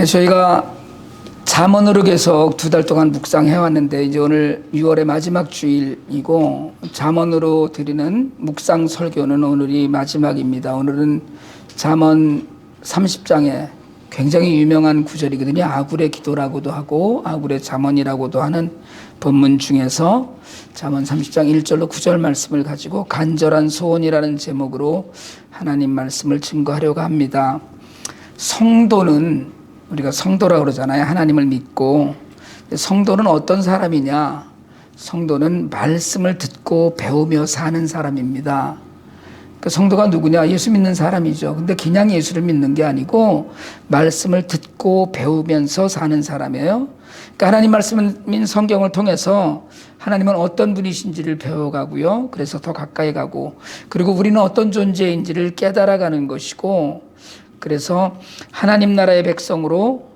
저희가 잠언으로 계속 2달 동안 묵상해 왔는데 이제 오늘 6월의 마지막 주일이고 잠언으로 드리는 묵상 설교는 오늘이 마지막입니다. 오늘은 잠언 30장에 굉장히 유명한 구절이거든요. 아굴의 기도라고도 하고 아굴의 잠언이라고도 하는 본문 중에서 잠언 30장 1절로 9절 말씀을 가지고 간절한 소원이라는 제목으로 하나님 말씀을 증거하려고 합니다. 성도는 우리가 성도라고 그러잖아요. 하나님을 믿고. 성도는 어떤 사람이냐? 성도는 말씀을 듣고 배우며 사는 사람입니다. 그 성도가 누구냐? 예수 믿는 사람이죠. 근데 그냥 예수를 믿는 게 아니고 말씀을 듣고 배우면서 사는 사람이에요. 그러니까 하나님 말씀인 성경을 통해서 하나님은 어떤 분이신지를 배워가고요. 그래서 더 가까이 가고, 그리고 우리는 어떤 존재인지를 깨달아가는 것이고, 그래서 하나님 나라의 백성으로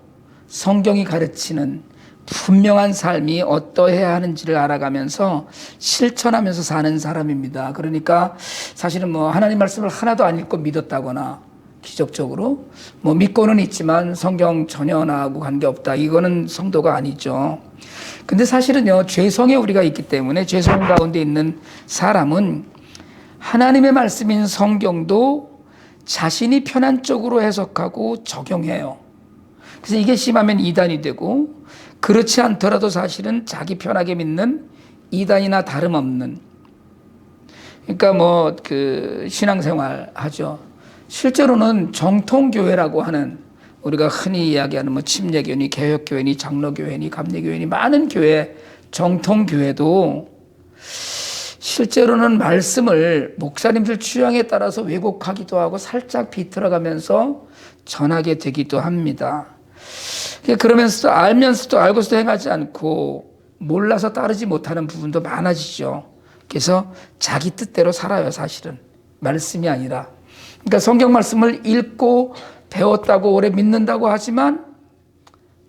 성경이 가르치는 분명한 삶이 어떠해야 하는지를 알아가면서 실천하면서 사는 사람입니다. 그러니까 사실은 하나님 말씀을 하나도 안 읽고 믿었다거나 기적적으로 믿고는 있지만 성경 전혀 나하고 관계없다, 이거는 성도가 아니죠. 근데 사실은요, 죄성에 우리가 있기 때문에 죄성 가운데 있는 사람은 하나님의 말씀인 성경도 자신이 편한 쪽으로 해석하고 적용해요. 그래서 이게 심하면 이단이 되고, 그렇지 않더라도 사실은 자기 편하게 믿는 이단이나 다름없는, 그러니까 신앙생활 하죠. 실제로는 정통교회라고 하는, 우리가 흔히 이야기하는 침례교회니 개혁교회니 장로교회니 감리교회니 많은 교회, 정통교회도 실제로는 말씀을 목사님들 취향에 따라서 왜곡하기도 하고 살짝 비틀어가면서 전하게 되기도 합니다. 그러면서도 알면서도 알고서도 행하지 않고 몰라서 따르지 못하는 부분도 많아지죠. 그래서 자기 뜻대로 살아요. 사실은 말씀이 아니라. 그러니까 성경 말씀을 읽고 배웠다고 오래 믿는다고 하지만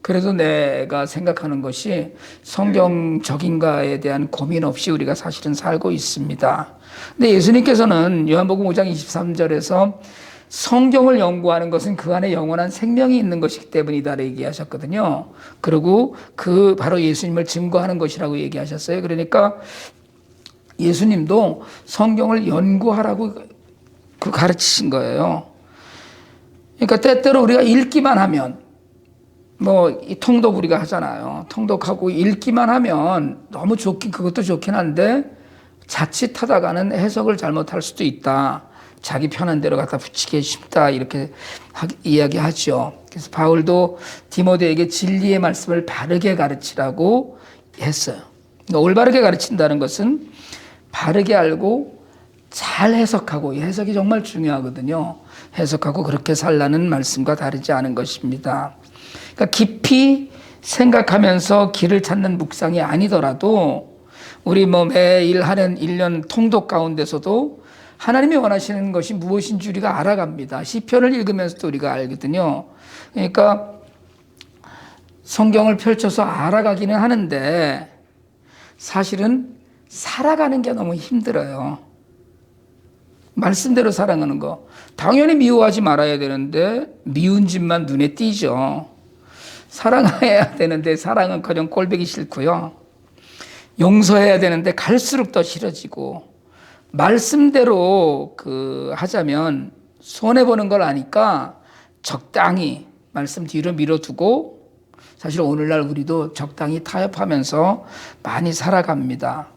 그래도 내가 생각하는 것이 성경적인가에 대한 고민 없이 우리가 사실은 살고 있습니다. 근데 예수님께서는 요한복음 5장 23절에서 성경을 연구하는 것은 그 안에 영원한 생명이 있는 것이기 때문이다 얘기하셨거든요. 그리고 바로 예수님을 증거하는 것이라고 얘기하셨어요. 그러니까 예수님도 성경을 연구하라고 가르치신 거예요. 그러니까 때때로 우리가 읽기만 하면, 이 통독 우리가 하잖아요. 통독하고 읽기만 하면 너무 그것도 좋긴 한데 자칫하다가는 해석을 잘못할 수도 있다. 자기 편한 대로 갖다 붙이기 쉽다. 이렇게 이야기하죠. 그래서 바울도 디모데에게 진리의 말씀을 바르게 가르치라고 했어요. 그러니까 올바르게 가르친다는 것은 바르게 알고 잘 해석하고, 이 해석이 정말 중요하거든요. 해석하고 그렇게 살라는 말씀과 다르지 않은 것입니다. 그러니까 깊이 생각하면서 길을 찾는 묵상이 아니더라도 우리 매일 하는 1년 통독 가운데서도 하나님이 원하시는 것이 무엇인지 우리가 알아갑니다. 시편을 읽으면서도 우리가 알거든요. 그러니까 성경을 펼쳐서 알아가기는 하는데 사실은 살아가는 게 너무 힘들어요. 말씀대로 살아가는 거. 당연히 미워하지 말아야 되는데 미운 짓만 눈에 띄죠. 사랑해야 되는데 사랑은커녕 꼴보기 싫고요. 용서해야 되는데 갈수록 더 싫어지고, 말씀대로 하자면 손해보는 걸 아니까 적당히 말씀 뒤로 밀어두고, 사실 오늘날 우리도 적당히 타협하면서 많이 살아갑니다.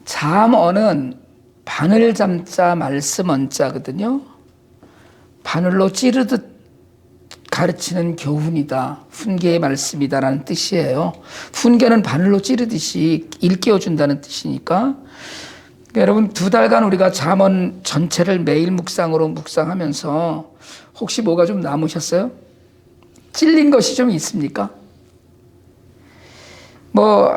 잠언은 바늘 잠자 말씀 언자거든요. 바늘로 찌르듯 가르치는 교훈이다, 훈계의 말씀이다라는 뜻이에요. 훈계는 바늘로 찌르듯이 일깨워준다는 뜻이니까. 여러분 2달간 우리가 잠언 전체를 매일 묵상으로 묵상하면서 혹시 뭐가 좀 남으셨어요? 찔린 것이 좀 있습니까?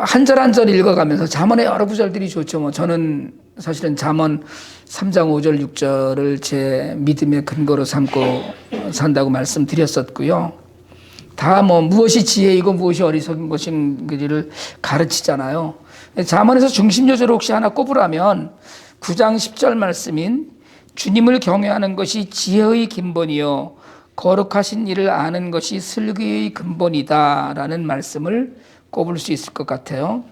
한 절 한 절 읽어가면서 잠언의 여러 구절들이 좋죠. 저는 사실은 잠언 3장 5절 6절을 제 믿음의 근거로 삼고 산다고 말씀드렸었고요. 다 무엇이 지혜이고 무엇이 어리석은 것인지를 가르치잖아요. 잠언에서 중심 요소를 혹시 하나 꼽으라면 9장 10절 말씀인 주님을 경외하는 것이 지혜의 근본이요 거룩하신 일을 아는 것이 슬기의 근본이다라는 말씀을 꼽을 수 있을 것 같아요.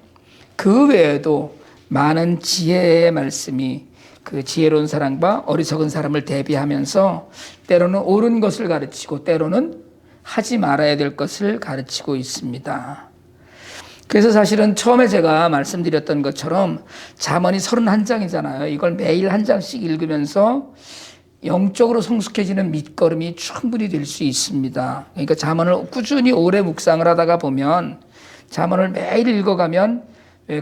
그 외에도 많은 지혜의 말씀이 그 지혜로운 사람과 어리석은 사람을 대비하면서 때로는 옳은 것을 가르치고 때로는 하지 말아야 될 것을 가르치고 있습니다. 그래서 사실은 처음에 제가 말씀드렸던 것처럼 잠언이 31장이잖아요. 이걸 매일 한 장씩 읽으면서 영적으로 성숙해지는 밑거름이 충분히 될 수 있습니다. 그러니까 잠언을 꾸준히 오래 묵상을 하다가 보면 잠언을 매일 읽어가면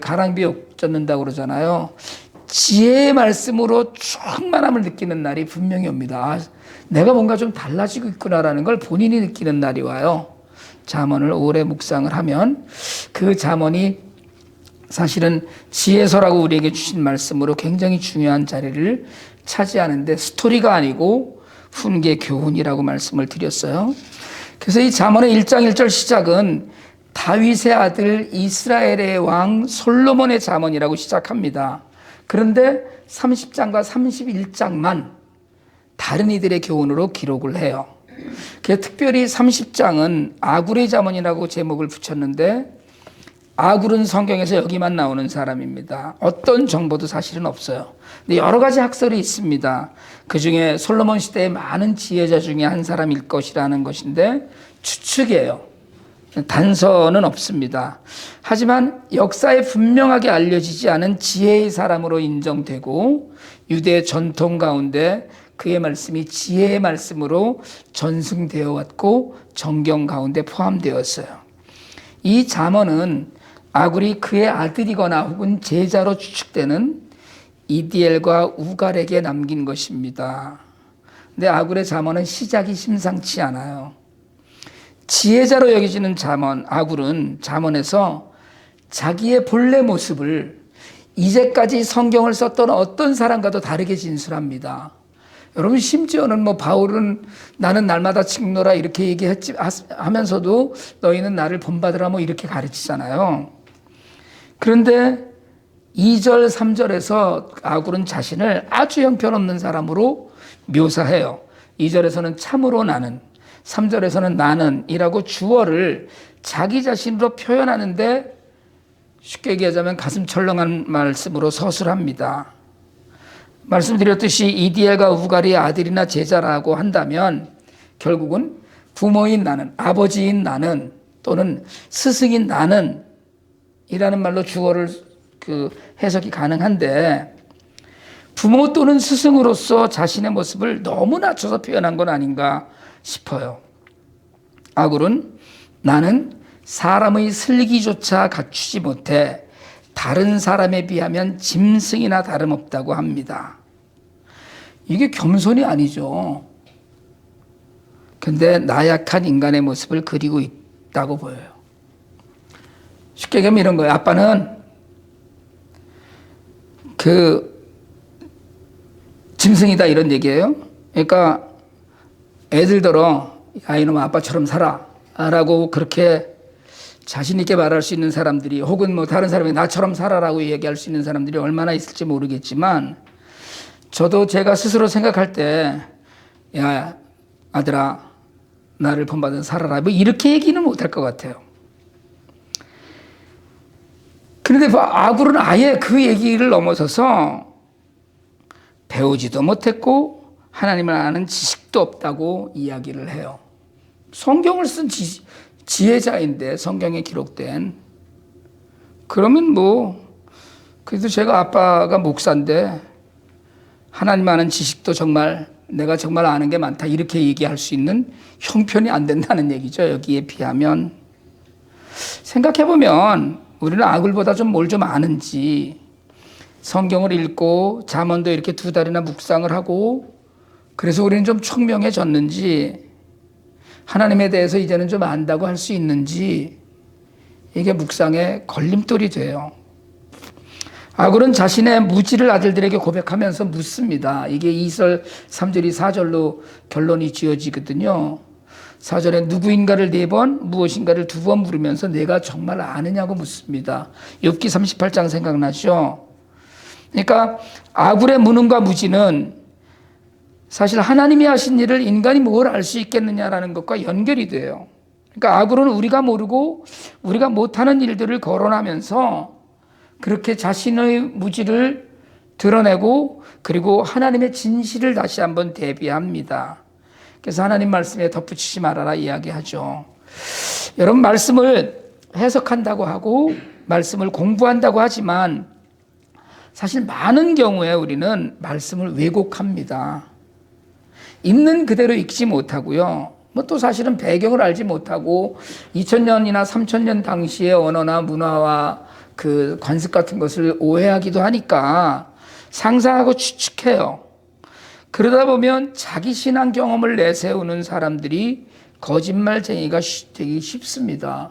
가랑비에 옥 젖는다고 그러잖아요. 지혜의 말씀으로 충만함을 느끼는 날이 분명히 옵니다. 아, 내가 뭔가 좀 달라지고 있구나라는 걸 본인이 느끼는 날이 와요. 잠언을 오래 묵상을 하면 그 잠언이 사실은 지혜서라고 우리에게 주신 말씀으로 굉장히 중요한 자리를 차지하는데 스토리가 아니고 훈계 교훈이라고 말씀을 드렸어요. 그래서 이 잠언의 1장 1절 시작은 다윗의 아들 이스라엘의 왕 솔로몬의 잠언이라고 시작합니다. 그런데 30장과 31장만 다른 이들의 교훈으로 기록을 해요. 그래서 특별히 30장은 아굴의 잠언이라고 제목을 붙였는데 아굴은 성경에서 여기만 나오는 사람입니다. 어떤 정보도 사실은 없어요. 근데 여러 가지 학설이 있습니다. 그중에 솔로몬 시대의 많은 지혜자 중에 한 사람일 것이라는 것인데 추측이에요. 단서는 없습니다. 하지만 역사에 분명하게 알려지지 않은 지혜의 사람으로 인정되고 유대 전통 가운데 그의 말씀이 지혜의 말씀으로 전승되어 왔고 정경 가운데 포함되었어요. 이 잠언은 아굴이 그의 아들이거나 혹은 제자로 추측되는 이디엘과 우갈에게 남긴 것입니다. 근데 아굴의 잠언은 시작이 심상치 않아요. 지혜자로 여겨지는 잠언, 아굴은 잠언에서 자기의 본래 모습을 이제까지 성경을 썼던 어떤 사람과도 다르게 진술합니다. 여러분 심지어는 뭐 바울은 나는 날마다 직노라 이렇게 얘기하면서도 너희는 나를 본받으라 뭐 이렇게 가르치잖아요. 그런데 2절 3절에서 아굴은 자신을 아주 형편없는 사람으로 묘사해요. 2절에서는 참으로 나는, 3절에서는 나는 이라고 주어를 자기 자신으로 표현하는데 쉽게 얘기하자면 가슴 철렁한 말씀으로 서술합니다. 말씀드렸듯이 이디엘과 우갈이 아들이나 제자라고 한다면 결국은 부모인 나는, 아버지인 나는 또는 스승인 나는 이라는 말로 주어를 해석이 가능한데 부모 또는 스승으로서 자신의 모습을 너무 낮춰서 표현한 건 아닌가 싶어요. 아굴은 나는 사람의 슬기조차 갖추지 못해 다른 사람에 비하면 짐승이나 다름없다고 합니다. 이게 겸손이 아니죠. 근데 나약한 인간의 모습을 그리고 있다고 보여요. 쉽게 얘기하면 이런 거예요. 아빠는 짐승이다 이런 얘기예요. 그러니까 애들더러 야 이놈아 아빠처럼 살아 라고 그렇게 자신 있게 말할 수 있는 사람들이 혹은 뭐 다른 사람이 나처럼 살아라고 얘기할 수 있는 사람들이 얼마나 있을지 모르겠지만 저도 제가 스스로 생각할 때 야 아들아 나를 본받아 살아라 뭐 이렇게 얘기는 못할 것 같아요. 그런데 아굴은 아예 그 얘기를 넘어서서 배우지도 못했고 하나님을 아는 지식도 없다고 이야기를 해요. 성경을 쓴 지혜자인데 성경에 기록된 그러면 뭐 그래도 제가 아빠가 목사인데 하나님 아는 지식도 정말 내가 정말 아는 게 많다 이렇게 얘기할 수 있는 형편이 안 된다는 얘기죠. 여기에 비하면 생각해보면 우리는 아굴보다 좀 뭘 좀 아는지 성경을 읽고 잠언도 이렇게 2달이나 묵상을 하고 그래서 우리는 좀 총명해졌는지 하나님에 대해서 이제는 좀 안다고 할 수 있는지 이게 묵상의 걸림돌이 돼요. 아굴은 자신의 무지를 아들들에게 고백하면서 묻습니다. 이게 2절, 3절이 4절로 결론이 지어지거든요. 4절에 누구인가를 4번, 무엇인가를 2번 물으면서 내가 정말 아느냐고 묻습니다. 욥기 38장 생각나죠? 그러니까 아굴의 무능과 무지는 사실 하나님이 하신 일을 인간이 뭘 알 수 있겠느냐라는 것과 연결이 돼요. 그러니까 악으로는 우리가 모르고 우리가 못하는 일들을 거론하면서 그렇게 자신의 무지를 드러내고 그리고 하나님의 진실을 다시 한번 대비합니다. 그래서 하나님 말씀에 덧붙이지 말아라 이야기하죠. 여러분, 말씀을 해석한다고 하고 말씀을 공부한다고 하지만 사실 많은 경우에 우리는 말씀을 왜곡합니다. 있는 그대로 읽지 못하고요. 뭐 또 사실은 배경을 알지 못하고 2000년이나 3000년 당시의 언어나 문화와 그 관습 같은 것을 오해하기도 하니까 상상하고 추측해요. 그러다 보면 자기 신앙 경험을 내세우는 사람들이 거짓말쟁이가 되기 쉽습니다.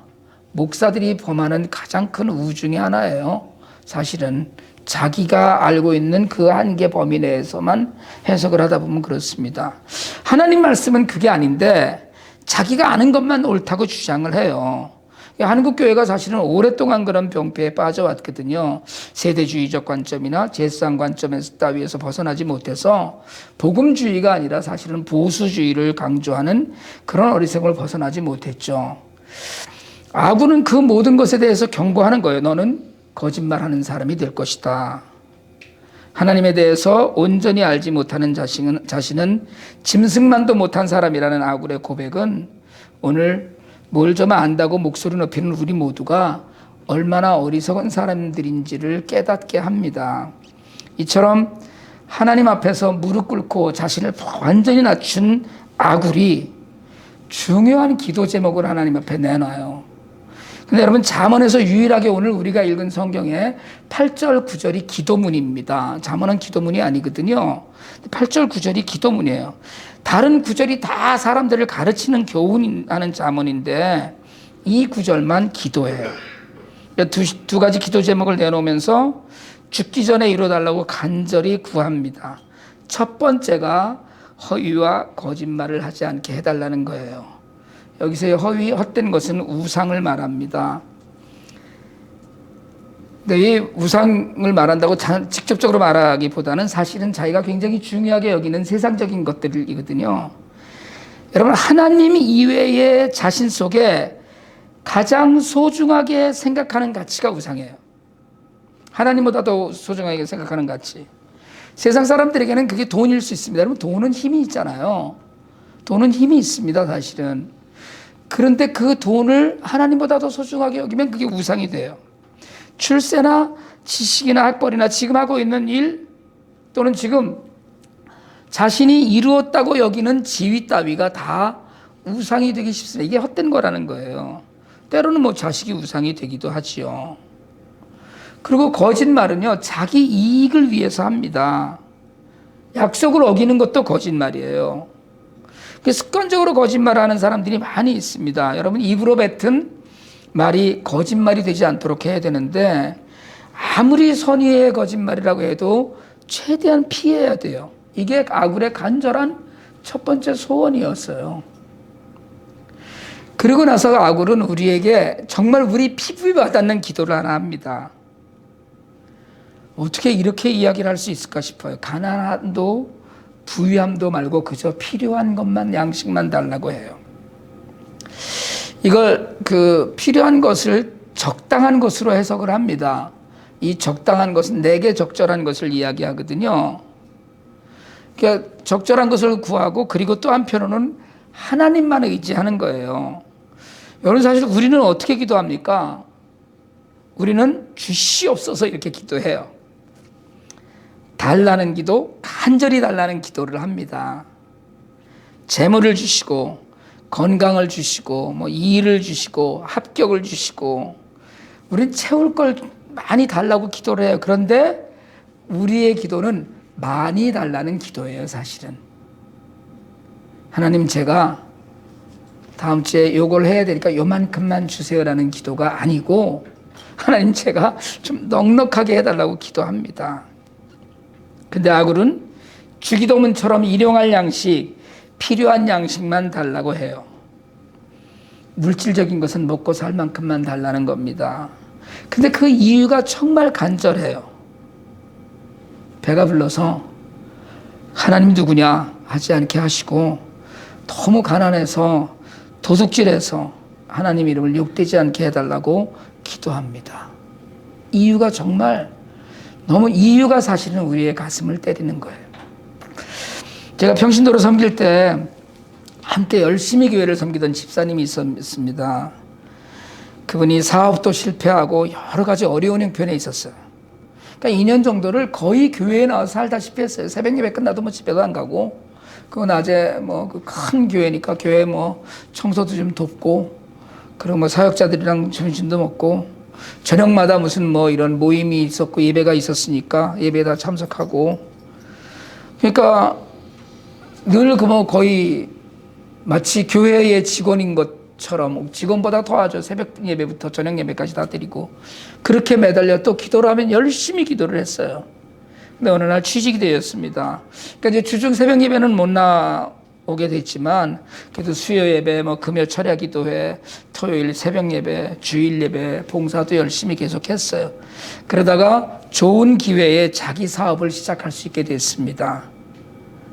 목사들이 범하는 가장 큰 우 중에 하나예요. 사실은 자기가 알고 있는 그 한계 범위 내에서만 해석을 하다 보면 그렇습니다. 하나님 말씀은 그게 아닌데 자기가 아는 것만 옳다고 주장을 해요. 한국 교회가 사실은 오랫동안 그런 병폐에 빠져왔거든요. 세대주의적 관점이나 제상 관점에서 따위에서 벗어나지 못해서 복음주의가 아니라 사실은 보수주의를 강조하는 그런 어리석음을 벗어나지 못했죠. 아군은 그 모든 것에 대해서 경고하는 거예요. 너는 거짓말하는 사람이 될 것이다. 하나님에 대해서 온전히 알지 못하는 자신은 짐승만도 못한 사람이라는 아굴의 고백은 오늘 뭘 좀 안다고 목소리 높이는 우리 모두가 얼마나 어리석은 사람들인지를 깨닫게 합니다. 이처럼 하나님 앞에서 무릎 꿇고 자신을 완전히 낮춘 아굴이 중요한 기도 제목을 하나님 앞에 내놔요. 근데 여러분, 잠언에서 유일하게 오늘 우리가 읽은 성경의 8절 9절이 기도문입니다. 잠언은 기도문이 아니거든요. 8절 9절이 기도문이에요. 다른 9절이 다 사람들을 가르치는 교훈하는 잠언인데 이 9절만 기도예요. 두 가지 기도 제목을 내놓으면서 죽기 전에 이뤄달라고 간절히 구합니다. 첫 번째가 허위와 거짓말을 하지 않게 해달라는 거예요. 여기서의 허위, 헛된 것은 우상을 말합니다. 근데 이 우상을 말한다고 직접적으로 말하기보다는 사실은 자기가 굉장히 중요하게 여기는 세상적인 것들이거든요. 여러분, 하나님 이외의 자신 속에 가장 소중하게 생각하는 가치가 우상이에요. 하나님보다 더 소중하게 생각하는 가치. 세상 사람들에게는 그게 돈일 수 있습니다. 여러분, 돈은 힘이 있잖아요. 돈은 힘이 있습니다, 사실은. 그런데 그 돈을 하나님보다 더 소중하게 여기면 그게 우상이 돼요. 출세나 지식이나 학벌이나 지금 하고 있는 일 또는 지금 자신이 이루었다고 여기는 지위 따위가 다 우상이 되기 쉽습니다. 이게 헛된 거라는 거예요. 때로는 뭐 자식이 우상이 되기도 하지요. 그리고 거짓말은요, 자기 이익을 위해서 합니다. 약속을 어기는 것도 거짓말이에요. 습관적으로 거짓말하는 사람들이 많이 있습니다. 여러분, 입으로 뱉은 말이 거짓말이 되지 않도록 해야 되는데 아무리 선의의 거짓말이라고 해도 최대한 피해야 돼요. 이게 아굴의 간절한 첫 번째 소원이었어요. 그리고 나서 아굴은 우리에게 정말 우리 피부에 와닿는 기도를 하나 합니다. 어떻게 이렇게 이야기를 할 수 있을까 싶어요. 가난함도 부유함도 말고 그저 필요한 것만, 양식만 달라고 해요. 이걸 필요한 것을 적당한 것으로 해석을 합니다. 이 적당한 것은 내게 적절한 것을 이야기하거든요. 그러니까 적절한 것을 구하고 그리고 또 한편으로는 하나님만 의지하는 거예요. 여러분, 사실 우리는 어떻게 기도합니까? 우리는 주시옵소서 이렇게 기도해요. 달라는 기도, 간절히 달라는 기도를 합니다. 재물을 주시고 건강을 주시고 뭐 일을 주시고 합격을 주시고 우린 채울 걸 많이 달라고 기도를 해요. 그런데 우리의 기도는 많이 달라는 기도예요, 사실은. 하나님, 제가 다음 주에 요걸 해야 되니까 요만큼만 주세요라는 기도가 아니고 하나님, 제가 좀 넉넉하게 해달라고 기도합니다. 근데 아굴은 주기도문처럼 일용할 양식, 필요한 양식만 달라고 해요. 물질적인 것은 먹고 살 만큼만 달라는 겁니다. 근데 그 이유가 정말 간절해요. 배가 불러서 하나님 누구냐? 하지 않게 하시고 너무 가난해서 도둑질해서 하나님 이름을 욕되지 않게 해달라고 기도합니다. 이유가 정말 너무 이유가 사실은 우리의 가슴을 때리는 거예요. 제가 평신도로 섬길 때 함께 열심히 교회를 섬기던 집사님이 있었습니다. 그분이 사업도 실패하고 여러 가지 어려운 형편에 있었어요. 그러니까 2년 정도를 거의 교회에 나와서 살다시피 했어요. 새벽 예배 끝나도 뭐 집에도 안 가고, 그 낮에 뭐 그 큰 교회니까 교회 뭐 청소도 좀 돕고, 그리고 뭐 사역자들이랑 점심도 먹고, 저녁마다 무슨 뭐 이런 모임이 있었고 예배가 있었으니까 예배에 다 참석하고, 그러니까 늘 그 뭐 거의 마치 교회의 직원인 것처럼, 직원보다 더하죠. 새벽 예배부터 저녁 예배까지 다 드리고, 그렇게 매달려 또 기도를 하면 열심히 기도를 했어요. 근데 어느 날 취직이 되었습니다. 그러니까 이제 주중 새벽 예배는 못 나오게 됐지만, 그래도 수요 예배, 뭐 금요 철야 기도회, 토요일 새벽 예배, 주일 예배, 봉사도 열심히 계속했어요. 그러다가 좋은 기회에 자기 사업을 시작할 수 있게 됐습니다.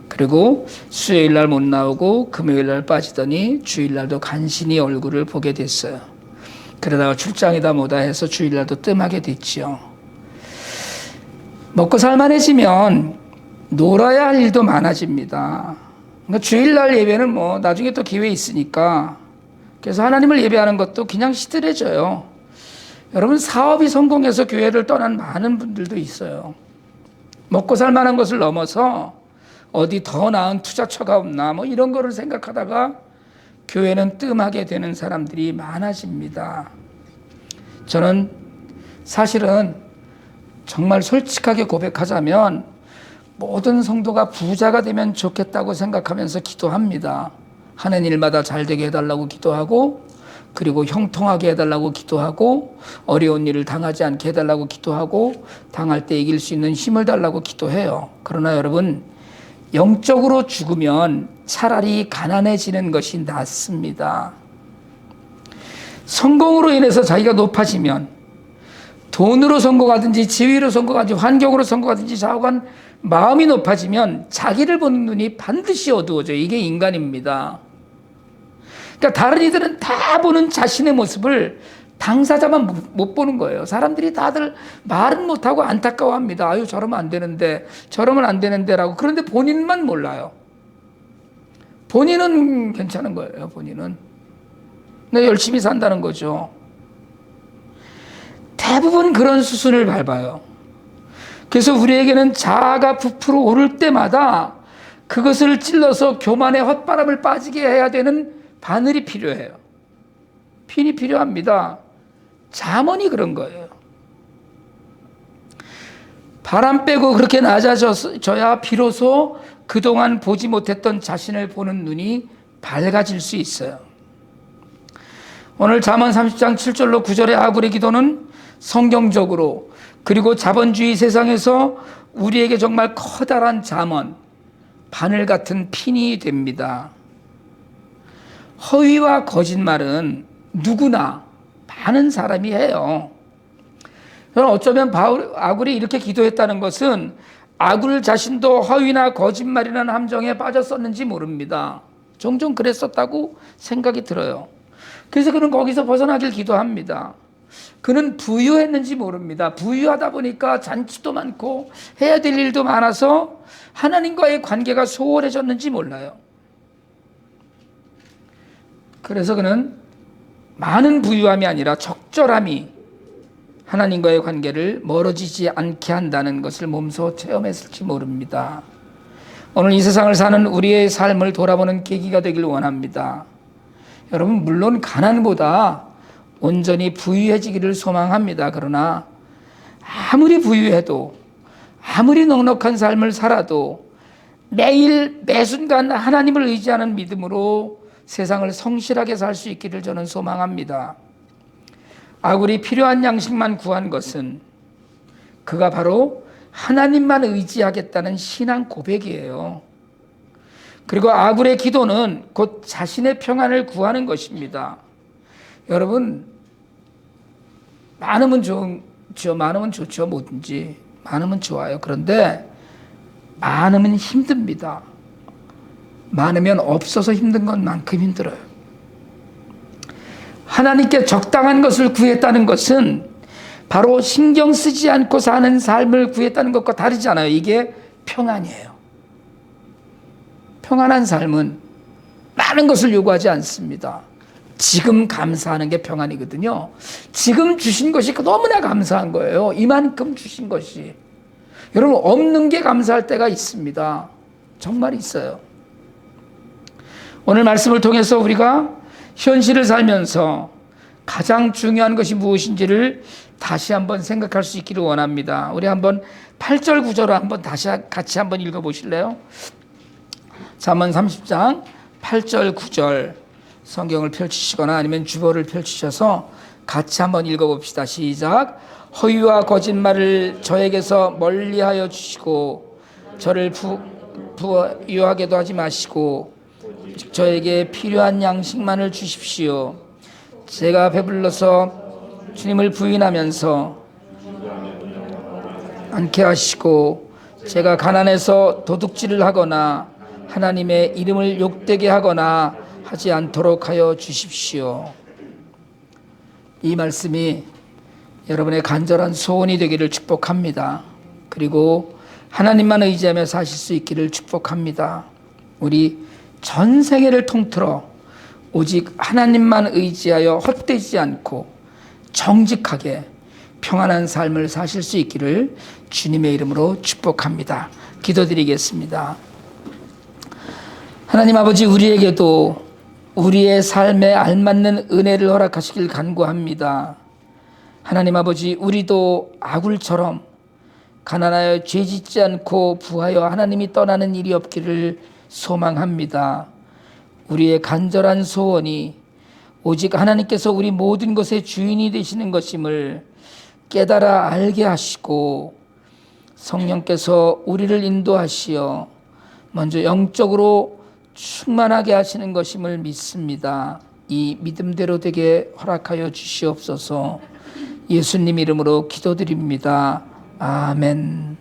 그리고 수요일 날 못 나오고 금요일 날 빠지더니 주일 날도 간신히 얼굴을 보게 됐어요. 그러다가 출장이다 뭐다 해서 주일 날도 뜸하게 됐지요. 먹고 살만해지면 놀아야 할 일도 많아집니다. 그러니까 주일 날 예배는 뭐 나중에 또 기회 있으니까, 그래서 하나님을 예배하는 것도 그냥 시들해져요. 여러분, 사업이 성공해서 교회를 떠난 많은 분들도 있어요. 먹고 살만한 것을 넘어서 어디 더 나은 투자처가 없나 뭐 이런 거를 생각하다가 교회는 뜸하게 되는 사람들이 많아집니다. 저는 사실은 정말 솔직하게 고백하자면 모든 성도가 부자가 되면 좋겠다고 생각하면서 기도합니다. 하는 일마다 잘 되게 해달라고 기도하고, 그리고 형통하게 해달라고 기도하고, 어려운 일을 당하지 않게 해달라고 기도하고, 당할 때 이길 수 있는 힘을 달라고 기도해요. 그러나 여러분, 영적으로 죽으면 차라리 가난해지는 것이 낫습니다. 성공으로 인해서 자기가 높아지면, 돈으로 성공하든지 지위로 성공하든지 환경으로 성공하든지 좌우간 마음이 높아지면 자기를 보는 눈이 반드시 어두워져요. 이게 인간입니다. 그러니까 다른 이들은 다 보는 자신의 모습을 당사자만 못 보는 거예요. 사람들이 다들 말은 못하고 안타까워합니다. 아유, 저러면 안 되는데, 저러면 안 되는데라고. 그런데 본인만 몰라요. 본인은 괜찮은 거예요, 본인은. 내 열심히 산다는 거죠. 대부분 그런 수순을 밟아요. 그래서 우리에게는 자아가 부풀어 오를 때마다 그것을 찔러서 교만의 헛바람을 빠지게 해야 되는 바늘이 필요해요. 핀이 필요합니다. 잠언이 그런 거예요. 바람 빼고 그렇게 낮아져야 비로소 그동안 보지 못했던 자신을 보는 눈이 밝아질 수 있어요. 오늘 잠언 30장 7절로 9절의 아굴의 기도는 성경적으로, 그리고 자본주의 세상에서 우리에게 정말 커다란 잠언, 바늘 같은 핀이 됩니다. 허위와 거짓말은 누구나 많은 사람이 해요. 저는 어쩌면 아굴이 이렇게 기도했다는 것은 아굴 자신도 허위나 거짓말이라는 함정에 빠졌었는지 모릅니다. 종종 그랬었다고 생각이 들어요. 그래서 그는 거기서 벗어나길 기도합니다. 그는 부유했는지 모릅니다. 부유하다 보니까 잔치도 많고 해야 될 일도 많아서 하나님과의 관계가 소홀해졌는지 몰라요. 그래서 그는 많은 부유함이 아니라 적절함이 하나님과의 관계를 멀어지지 않게 한다는 것을 몸소 체험했을지 모릅니다. 오늘 이 세상을 사는 우리의 삶을 돌아보는 계기가 되길 원합니다. 여러분, 물론 가난보다 온전히 부유해지기를 소망합니다. 그러나 아무리 부유해도, 아무리 넉넉한 삶을 살아도 매일 매순간 하나님을 의지하는 믿음으로 세상을 성실하게 살 수 있기를 저는 소망합니다. 아굴이 필요한 양식만 구한 것은 그가 바로 하나님만 의지하겠다는 신앙 고백이에요. 그리고 아굴의 기도는 곧 자신의 평안을 구하는 것입니다. 여러분, 많으면 좋죠. 많으면 좋죠. 뭐든지 많으면 좋아요. 그런데 많으면 힘듭니다. 많으면 없어서 힘든 것만큼 힘들어요. 하나님께 적당한 것을 구했다는 것은 바로 신경 쓰지 않고 사는 삶을 구했다는 것과 다르지 않아요. 이게 평안이에요. 평안한 삶은 많은 것을 요구하지 않습니다. 지금 감사하는 게 평안이거든요. 지금 주신 것이 너무나 감사한 거예요. 이만큼 주신 것이. 여러분, 없는 게 감사할 때가 있습니다. 정말 있어요. 오늘 말씀을 통해서 우리가 현실을 살면서 가장 중요한 것이 무엇인지를 다시 한번 생각할 수 있기를 원합니다. 우리 한번 8절 9절을 한번 같이 한번 읽어보실래요? 잠언 30장 8절 9절 성경을 펼치시거나 아니면 주보를 펼치셔서 같이 한번 읽어봅시다. 시작. 허위와 거짓말을 저에게서 멀리하여 주시고 저를 부유하게도 하지 마시고 저에게 필요한 양식만을 주십시오. 제가 배불러서 주님을 부인하면서 않게 하시고 제가 가난해서 도둑질을 하거나 하나님의 이름을 욕되게 하거나 하지 않도록 하여 주십시오. 이 말씀이 여러분의 간절한 소원이 되기를 축복합니다. 그리고 하나님만 의지하며 사실 수 있기를 축복합니다. 우리 전 세계를 통틀어 오직 하나님만 의지하여 헛되지 않고 정직하게 평안한 삶을 사실 수 있기를 주님의 이름으로 축복합니다. 기도드리겠습니다. 하나님 아버지, 우리에게도 우리의 삶에 알맞는 은혜를 허락하시길 간구합니다. 하나님 아버지, 우리도 아굴처럼 가난하여 죄짓지 않고 부하여 하나님이 떠나는 일이 없기를 소망합니다. 우리의 간절한 소원이 오직 하나님께서 우리 모든 것의 주인이 되시는 것임을 깨달아 알게 하시고 성령께서 우리를 인도하시어 먼저 영적으로 충만하게 하시는 것임을 믿습니다. 이 믿음대로 되게 허락하여 주시옵소서. 예수님 이름으로 기도드립니다. 아멘.